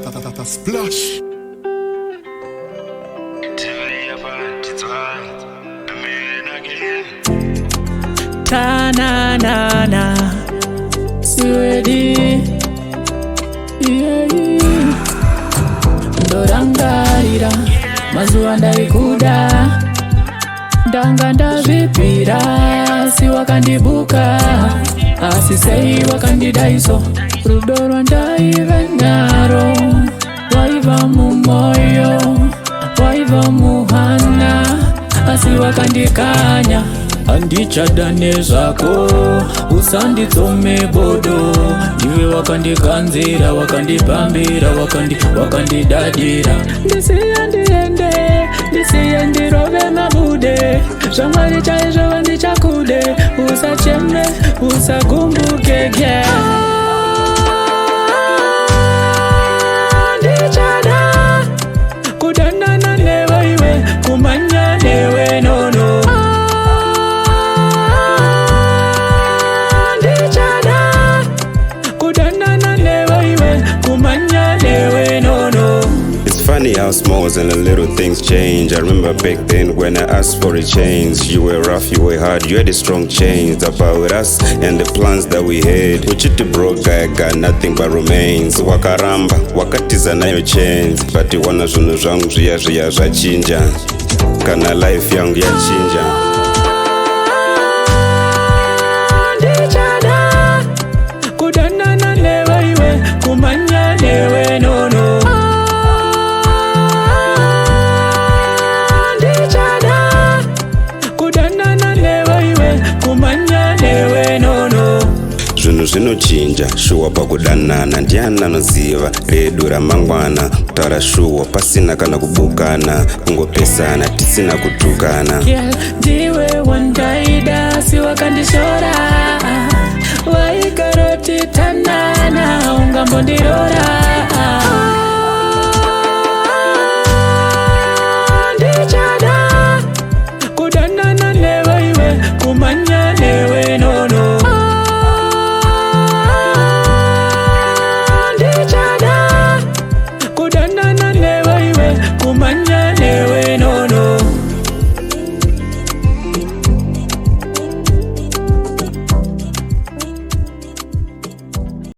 Splash. Ta na na na, siwedi, ndorangarira mazuva ndaikuda, ndanga ndazvipira, si wakandibuka, asi sei wakandidaiso, rudo rwandaive naro, waiva mumoyo, waiva muhana, asi wakandikanya. Andichadane zvako, usanditsome bodo, iwe wakandikanzira, wakandipambira, wakandidadira. Ndisiye ndiende, ndisiye ndirove mabude, zvamwari chaizvo vandichakude, usacheme, usagumbuke gye. Ndichada kudanana newe iwe, kumanya newe nono. It's funny how small and the little things change. I remember back then when I asked for a change. You were rough, you were hard, you had a strong change about us and the plans that we had. Uchiti broke guy got nothing but remains. Wakaramba, wakatiza nayo change. But iwana zvinhu zvangu zviya zvachinja. Kana life yangu yachinja. Kudanana newe iwe, kumanya newe nono. Ndichada kudanana newe iwe, kumanya newe nono. Zvinhu zvinochinja, shuwa pakudanana, ndiani anoziva redu ramangwana, kutaura shuwa pasina kana kubukana, kungopesana tisina kutukana. Ndiwe wandaida, si wakandishora, waikaroti tanana, ungambondirora. Ndichada kudanana newe iwe, kumanya newe nono. Ndichada kudanana newe iwe, kumanya